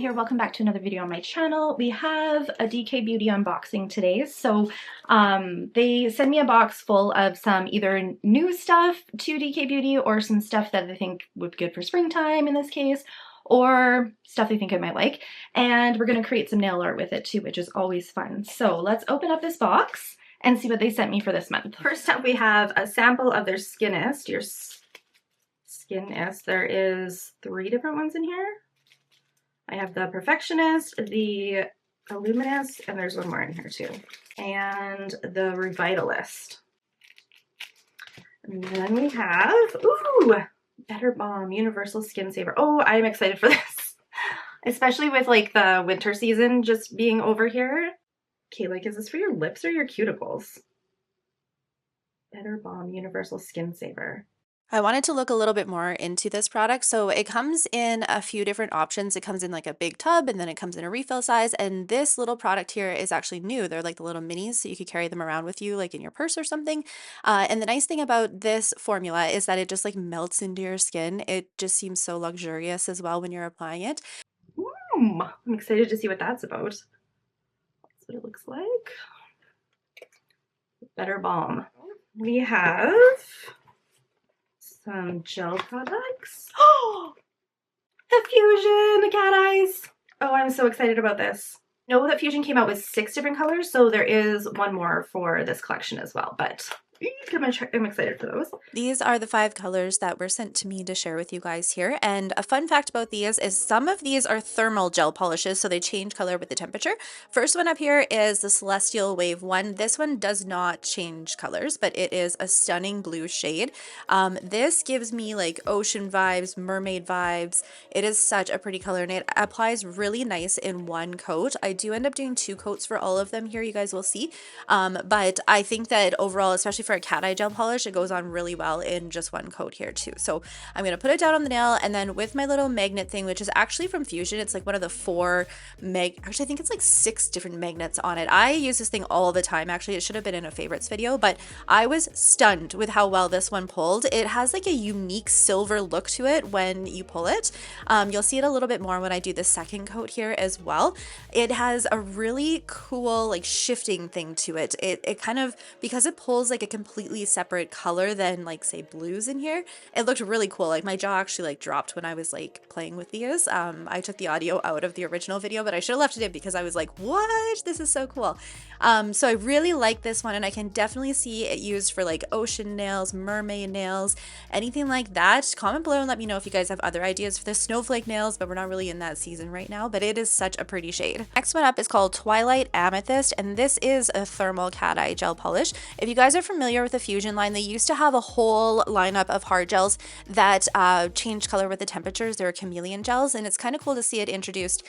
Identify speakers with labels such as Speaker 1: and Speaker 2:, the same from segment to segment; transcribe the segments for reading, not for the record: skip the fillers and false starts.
Speaker 1: here. Welcome back to another video on my channel. We have a DK Beauty unboxing today. So they send me a box full of some either new stuff to DK Beauty or some stuff that they think would be good for springtime in this case, or stuff they think I might like. And we're going to create some nail art with it too, which is always fun. So let's open up this box and see what they sent me for this month. First up, we have a sample of their Skinist. Your Skinist. There is 3 different ones in here. I have the Perfectionist, the Illuminous, and there's one more in here too. And the Revitalist. And then we have, ooh, Better Balm Universal Skin Saver. Oh, I'm excited for this. Especially with like the winter season just being over here. Okay, like is this for your lips or your cuticles? Better Balm Universal Skin Saver.
Speaker 2: I wanted to look a little bit more into this product. So it comes in a few different options. It comes in like a big tub and then it comes in a refill size. And this little product here is actually new. They're like the little minis, so you could carry them around with you like in your purse or something. And the nice thing about this formula is that it just like melts into your skin. It just seems so luxurious as well when you're applying it.
Speaker 1: I'm excited to see what that's about. That's what it looks like. Better Balm. We have some gel products. Oh, the Fusion cat eyes. Oh, I'm so excited about this. I know that Fusion came out with 6 different colors, so there is one more for this collection as well, but I'm excited for those.
Speaker 2: These are the 5 colors that were sent to me to share with you guys here. And a fun fact about these is some of these are thermal gel polishes, so they change color with the temperature. First one up here is the Celestial Wave 1. This one does not change colors, but it is a stunning blue shade. This gives me like ocean vibes, mermaid vibes. It is such a pretty color and it applies really nice in one coat. I do end up doing 2 coats for all of them here, you guys will see. But I think that overall, especially for a cat eye gel polish, it goes on really well in just one coat here too. So I'm going to put it down on the nail, and then with my little magnet thing, which is actually from Fusion, it's like one of the 4 actually I think it's like 6 different magnets on it. I use this thing all the time. Actually, it should have been in a favorites video, but I was stunned with how well this one pulled. It has like a unique silver look to it when you pull it. You'll see it a little bit more when I do the second coat here as well. It has a really cool like shifting thing to it. It kind of, because it pulls like a completely separate color than like say blues in here, it looked really cool. Like my jaw actually like dropped when I was like playing with these. I took the audio out of the original video, but I should have left it in because I was like, what? This is so cool. So I really like this one, and I can definitely see it used for like ocean nails, mermaid nails, anything like that. Comment below and let me know if you guys have other ideas for the snowflake nails, but we're not really in that season right now, but it is such a pretty shade. Next one up is called Twilight Amethyst, and this is a thermal cat eye gel polish. If you guys are familiar with the Fusion line, they used to have a whole lineup of hard gels that change color with the temperatures. They're chameleon gels, and it's kind of cool to see it introduced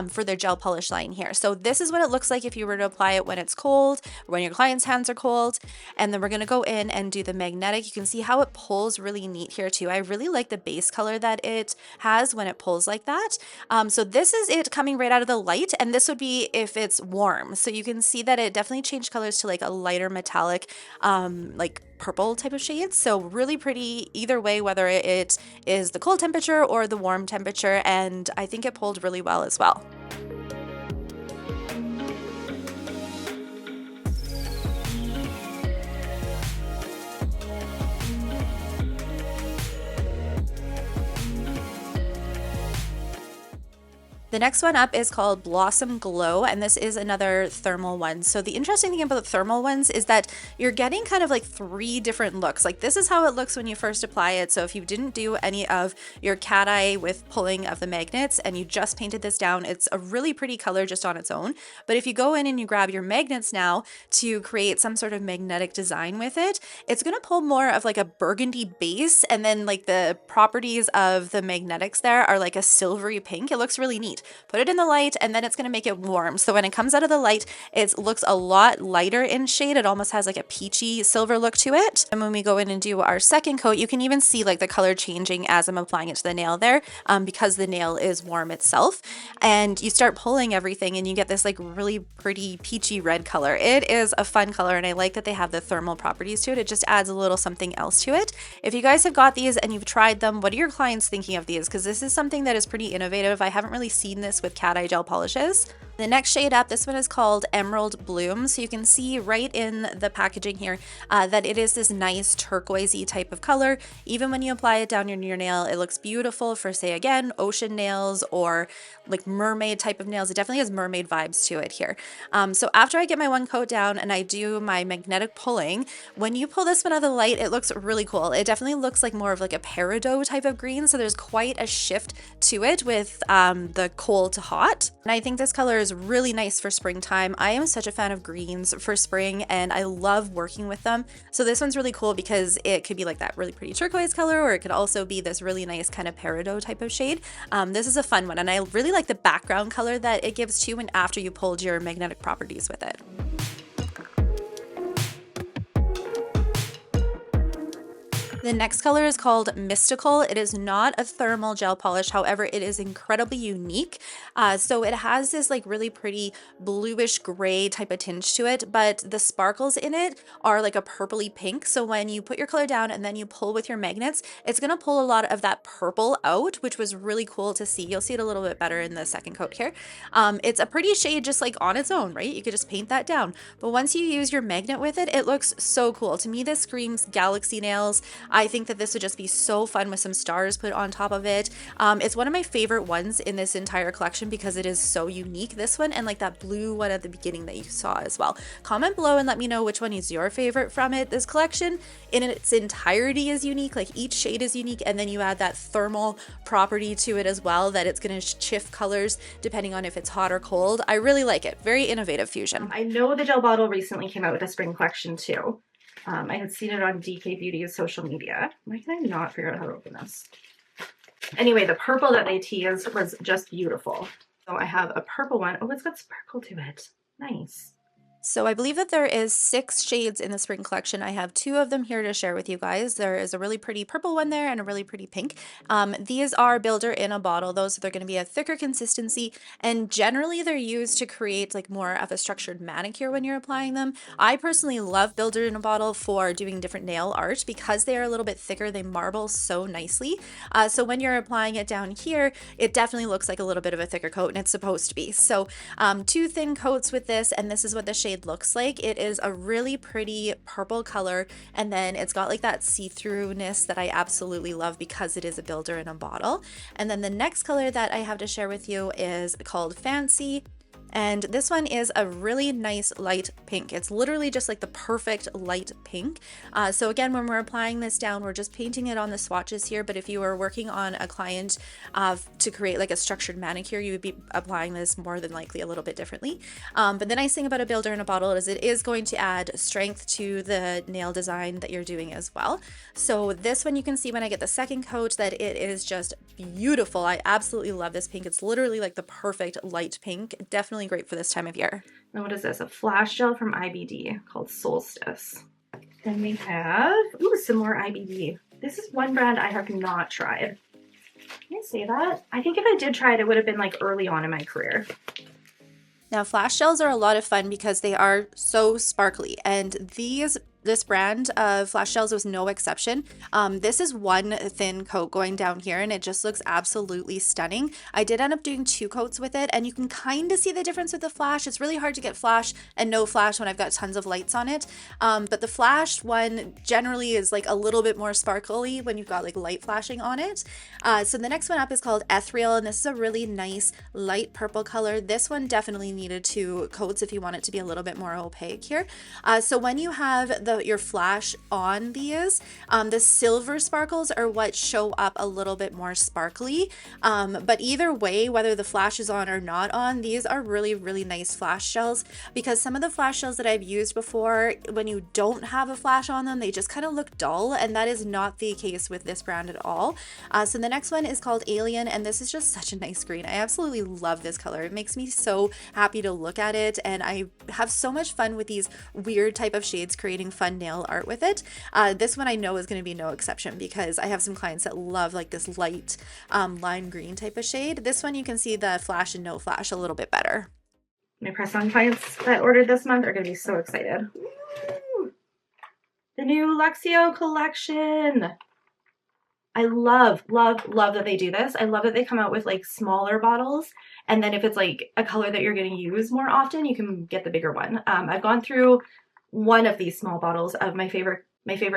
Speaker 2: for their gel polish line here. So this is what it looks like if you were to apply it when it's cold, or when your client's hands are cold. And then we're going to go in and do the magnetic. You can see how it pulls really neat here too. I really like the base color that it has when it pulls like that. So this is it coming right out of the light, and this would be if it's warm. So you can see that it definitely changed colors to like a lighter metallic like purple type of shades. So really pretty either way, whether it is the cold temperature or the warm temperature, and I think it pulled really well as well. The next one up is called Blossom Glow, and this is another thermal one. So the interesting thing about the thermal ones is that you're getting kind of like 3 different looks. Like this is how it looks when you first apply it. So if you didn't do any of your cat eye with pulling of the magnets and you just painted this down, it's a really pretty color just on its own. But if you go in and you grab your magnets now to create some sort of magnetic design with it, it's going to pull more of like a burgundy base, and then like the properties of the magnetics there are like a silvery pink. It looks really neat. Put it in the light, and then it's going to make it warm. So when it comes out of the light, it looks a lot lighter in shade. It almost has like a peachy silver look to it. And when we go in and do our second coat, you can even see like the color changing as I'm applying it to the nail there, because the nail is warm itself. And you start pulling everything and you get this like really pretty peachy red color. It is a fun color, and I like that they have the thermal properties to it. It just adds a little something else to it. If you guys have got these and you've tried them, what are your clients thinking of these? Because this is something that is pretty innovative. I haven't really seen seen this with cat eye gel polishes. The next shade up, this one is called Emerald Bloom. So you can see right in the packaging here that it is this nice turquoisey type of color. Even when you apply it down your nail, it looks beautiful for, say again, ocean nails or like mermaid type of nails. It definitely has mermaid vibes to it here. So after I get my one coat down and I do my magnetic pulling, when you pull this one out of the light, it looks really cool. It definitely looks like more of like a peridot type of green. So there's quite a shift to it with the cold to hot. And I think this color is really nice for springtime. I am such a fan of greens for spring and I love working with them. So this one's really cool because it could be like that really pretty turquoise color, or it could also be this really nice kind of peridot type of shade. This is a fun one and I really like the background color that it gives too when after you pulled your magnetic properties with it. The next color is called Mystical. It is not a thermal gel polish, however, it is incredibly unique. So it has this like really pretty bluish gray type of tinge to it, but the sparkles in it are like a purpley pink. So when you put your color down and then you pull with your magnets, it's gonna pull a lot of that purple out, which was really cool to see. You'll see it a little bit better in the second coat here. It's a pretty shade just like on its own, right? You could just paint that down. But once you use your magnet with it, it looks so cool. To me, this screams galaxy nails. I think that this would just be so fun with some stars put on top of it. It's one of my favorite ones in this entire collection because it is so unique. This one and like that blue one at the beginning that you saw as well. Comment below and let me know which one is your favorite from it. This collection in its entirety is unique, like each shade is unique, and then you add that thermal property to it as well, that it's going to shift colors depending on if it's hot or cold. I really like it. Very innovative fusion.
Speaker 1: I know the gel bottle recently came out with a spring collection too. I had seen it on DK Beauty's social media. Why can I not figure out how to open this? Anyway, the purple that they teased was just beautiful. So I have a purple one. Oh, it's got sparkle to it. Nice.
Speaker 2: So I believe that there is 6 shades in the spring collection. I have 2 of them here to share with you guys. There is a really pretty purple one there and a really pretty pink. These are builder in a bottle though, so they're going to be a thicker consistency, and generally they're used to create like more of a structured manicure when you're applying them. I personally love builder in a bottle for doing different nail art because they are a little bit thicker. They marble so nicely. So when you're applying it down here, it definitely looks like a little bit of a thicker coat, and it's supposed to be. So 2 thin coats with this, and this is what the shade looks like. It is a really pretty purple color, and then it's got like that see-throughness that I absolutely love because it is a builder in a bottle. And then the next color that I have to share with you is called Fancy. And this one is a really nice light pink. It's literally just like the perfect light pink. So again, when we're applying this down, we're just painting it on the swatches here. But if you were working on a client to create like a structured manicure, you would be applying this more than likely a little bit differently. But the nice thing about a builder in a bottle is it is going to add strength to the nail design that you're doing as well. So this one, you can see when I get the second coat that it is just beautiful. I absolutely love this pink. It's literally like the perfect light pink. Definitely great for this time of year.
Speaker 1: Now what is this? A flash gel from IBD called Solstice. Then we have, ooh, some more IBD. This is one brand I have not tried. Can I say that? I think if I did try it, it would have been like early on in my career.
Speaker 2: Now flash gels are a lot of fun because they are so sparkly, and this brand of flash gels was no exception. This is one thin coat going down here and it just looks absolutely stunning. I did end up doing 2 coats with it, and you can kind of see the difference with the flash. It's really hard to get flash and no flash when I've got tons of lights on it. But the flash one generally is like a little bit more sparkly when you've got like light flashing on it. So the next one up is called Ethereal, and this is a really nice light purple color. This one definitely needed 2 coats if you want it to be a little bit more opaque here. So when you have your flash on these, the silver sparkles are what show up a little bit more sparkly. But either way, whether the flash is on or not on, these are really, really nice flash gels, because some of the flash gels that I've used before, when you don't have a flash on them, they just kind of look dull, and that is not the case with this brand at all. So the next one is called Alien, and this is just such a nice green. I absolutely love this color. It makes me so happy to look at it, and I have so much fun with these weird type of shades creating fun nail art with it. This one I know is going to be no exception because I have some clients that love like this light lime green type of shade. This one you can see the flash and no flash a little bit better.
Speaker 1: My press-on clients that ordered this month are going to be so excited. Ooh, the new Luxio collection. I love, love, love that they do this. I love that they come out with like smaller bottles. And then if it's like a color that you're going to use more often, you can get the bigger one. I've gone through one of these small bottles of my favorite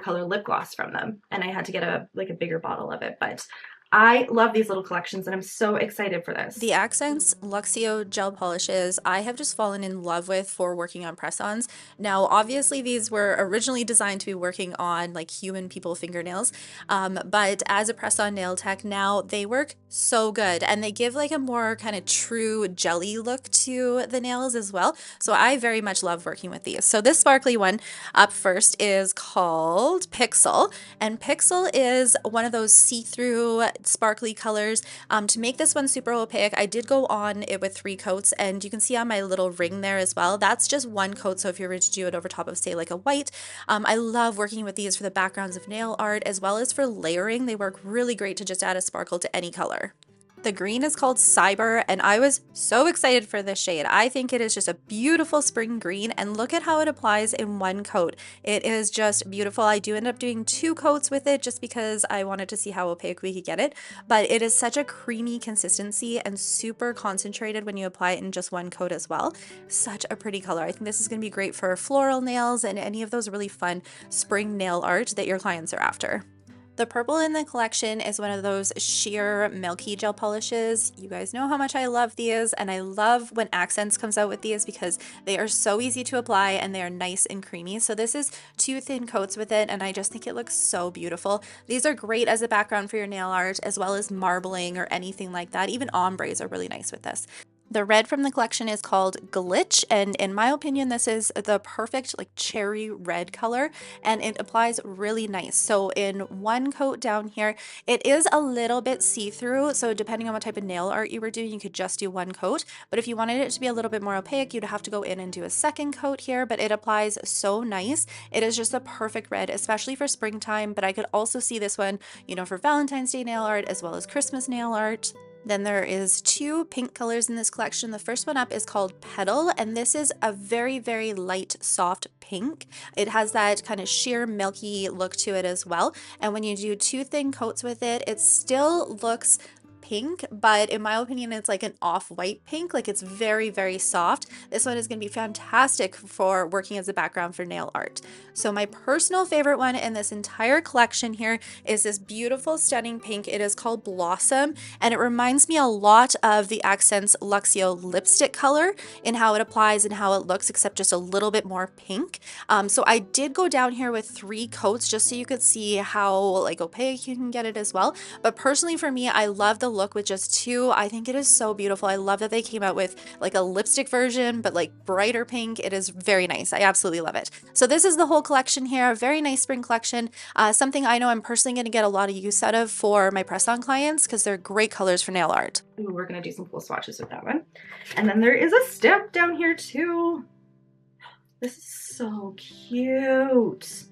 Speaker 1: color lip gloss from them, and I had to get a bigger bottle of it. But I love these little collections, and I'm so excited for this.
Speaker 2: The Accents Luxio gel polishes I have just fallen in love with for working on press-ons. Now, obviously, these were originally designed to be working on like human people fingernails, but as a press-on nail tech now, they work so good and they give like a more kind of true jelly look to the nails as well. So I very much love working with these. So this sparkly one up first is called Pixel, and Pixel is one of those see-through sparkly colors. To make this one super opaque, I did go on it with 3 coats, and you can see on my little ring there as well, that's just 1 coat. So if you were to do it over top of say like a white, I love working with these for the backgrounds of nail art as well as for layering. They work really great to just add a sparkle to any color. The green is called Cyber, and I was so excited for this shade. I think it is just a beautiful spring green, and look at how it applies in 1 coat. It is just beautiful. I do end up doing 2 coats with it just because I wanted to see how opaque we could get it, but it is such a creamy consistency and super concentrated when you apply it in just 1 coat as well. Such a pretty color. I think this is going to be great for floral nails and any of those really fun spring nail art that your clients are after. The purple in the collection is one of those sheer milky gel polishes. You guys know how much I love these, and I love when Accents comes out with these because they are so easy to apply and they are nice and creamy. So this is 2 thin coats with it, and I just think it looks so beautiful. These are great as a background for your nail art as well as marbling or anything like that. Even ombres are really nice with this. The red from the collection is called Glitch, and in my opinion, this is the perfect like cherry red color, and it applies really nice. So in 1 coat down here, it is a little bit see-through, so depending on what type of nail art you were doing, you could just do 1 coat, but if you wanted it to be a little bit more opaque, you'd have to go in and do a 2nd coat here, but it applies so nice. It is just a perfect red, especially for springtime, but I could also see this one, you know, for Valentine's Day nail art as well as Christmas nail art. Then there is 2 pink colors in this collection. The first one up is called Petal, and this is a very, very light, soft pink. It has that kind of sheer milky look to it as well. And when you do 2 thin coats with it, it still looks pink, but in my opinion, it's like an off-white pink. Like it's very, very soft. This one is going to be fantastic for working as a background for nail art. So my personal favorite one in this entire collection here is this beautiful, stunning pink. It is called Blossom, and it reminds me a lot of the Accents Luxio lipstick color in how it applies and how it looks, except just a little bit more pink. So I did go down here with 3 coats just so you could see how like opaque you can get it as well. But personally for me, I love the look with just 2. I think it is so beautiful. I love that they came out with like a lipstick version, but like brighter pink. It is very nice. I absolutely love it. So this is the whole collection here. A very nice spring collection. Something I know I'm personally going to get a lot of use out of for my press-on clients because they're great colors for nail art.
Speaker 1: Ooh, we're going to do some cool swatches with that one. And then there is a stamp down here too. This is so cute.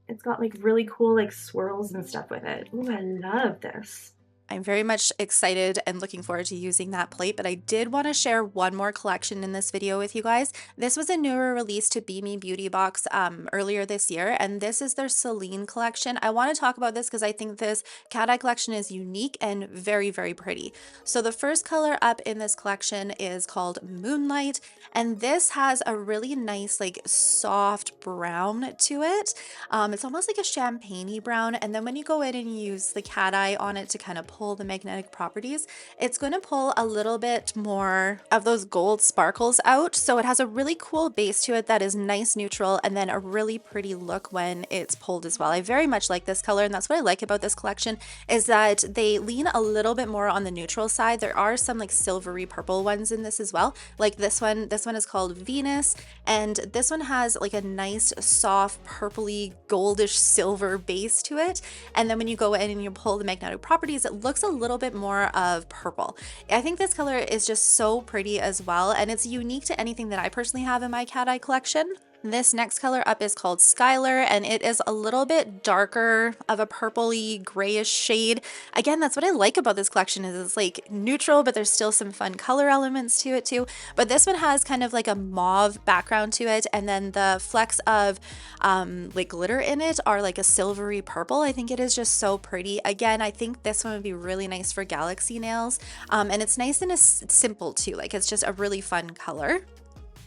Speaker 1: It's got like really cool like swirls and stuff with it. Ooh, I love this.
Speaker 2: I'm very much excited and looking forward to using that plate, but I did want to share one more collection in this video with you guys. This was a newer release to Be Me Beauty Box earlier this year, and this is their Selene collection. I want to talk about this because I think this cat eye collection is unique and very, very pretty. So the first color up in this collection is called Moonlight, and this has a really nice like soft brown to it. It's almost like a champagne-y brown, and then when you go in and you use the cat eye on it to kind of pull the magnetic properties, it's going to pull a little bit more of those gold sparkles out. So it has a really cool base to it that is nice neutral, and then a really pretty look when it's pulled as well. I very much like this color, and that's what I like about this collection is that they lean a little bit more on the neutral side. There are some like silvery purple ones in this as well. Like this one is called Venus, and this one has like a nice soft purpley goldish silver base to it. And then when you go in and you pull the magnetic properties, it looks a little bit more of purple. I think this color is just so pretty as well, and it's unique to anything that I personally have in my cat eye collection. This next color up is called Skylar, and it is a little bit darker of a purpley grayish shade. Again, that's what I like about this collection is it's like neutral, but there's still some fun color elements to it too. But this one has kind of like a mauve background to it, and then the flecks of like glitter in it are like a silvery purple. I think it is just so pretty. Again, I think this one would be really nice for galaxy nails, and it's nice and simple too. Like it's just a really fun color.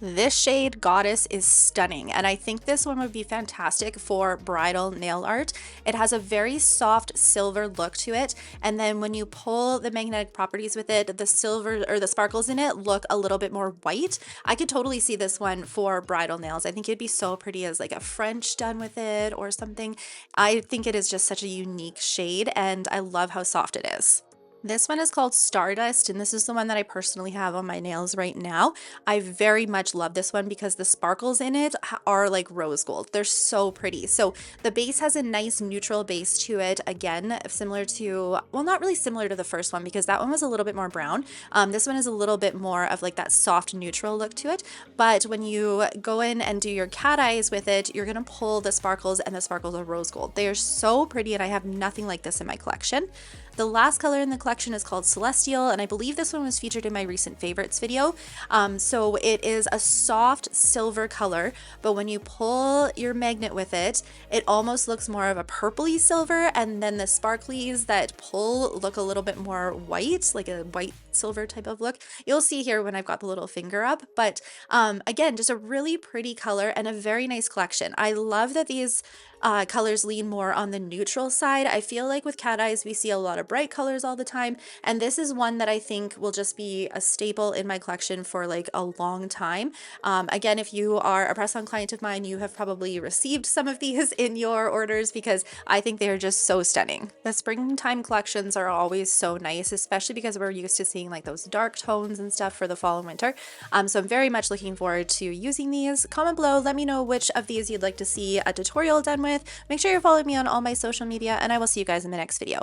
Speaker 2: This shade, Goddess, is stunning, and I think this one would be fantastic for bridal nail art. It has a very soft silver look to it, and then when you pull the magnetic properties with it, the silver or the sparkles in it look a little bit more white. I could totally see this one for bridal nails. I think it'd be so pretty as like a French done with it or something. I think it is just such a unique shade, and I love how soft it is. This one is called Stardust, and this is the one that I personally have on my nails right now. I very much love this one because the sparkles in it are like rose gold. They're so pretty. So the base has a nice neutral base to it. Again, similar to, well, not really similar to the first one because that one was a little bit more brown. This one is a little bit more of like that soft neutral look to it. But when you go in and do your cat eyes with it, you're going to pull the sparkles, and the sparkles are rose gold. They are so pretty, and I have nothing like this in my collection. The last color in the collection is called Celestial, and I believe this one was featured in my recent favorites video. So it is a soft silver color, but when you pull your magnet with it, it almost looks more of a purpley silver, and then the sparklies that pull look a little bit more white, like a white silver type of look. You'll see here when I've got the little finger up, but again, just a really pretty color and a very nice collection. I love that these colors lean more on the neutral side. I feel like with cat eyes, we see a lot of bright colors all the time, and this is one that I think will just be a staple in my collection for like a long time. Again, if you are a press-on client of mine, you have probably received some of these in your orders because I think they're just so stunning. The springtime collections are always so nice, especially because we're used to seeing like those dark tones and stuff for the fall and winter. So I'm very much looking forward to using these. Comment below, let me know which of these you'd like to see a tutorial done with. Make sure you're following me on all my social media, and I will see you guys in the next video.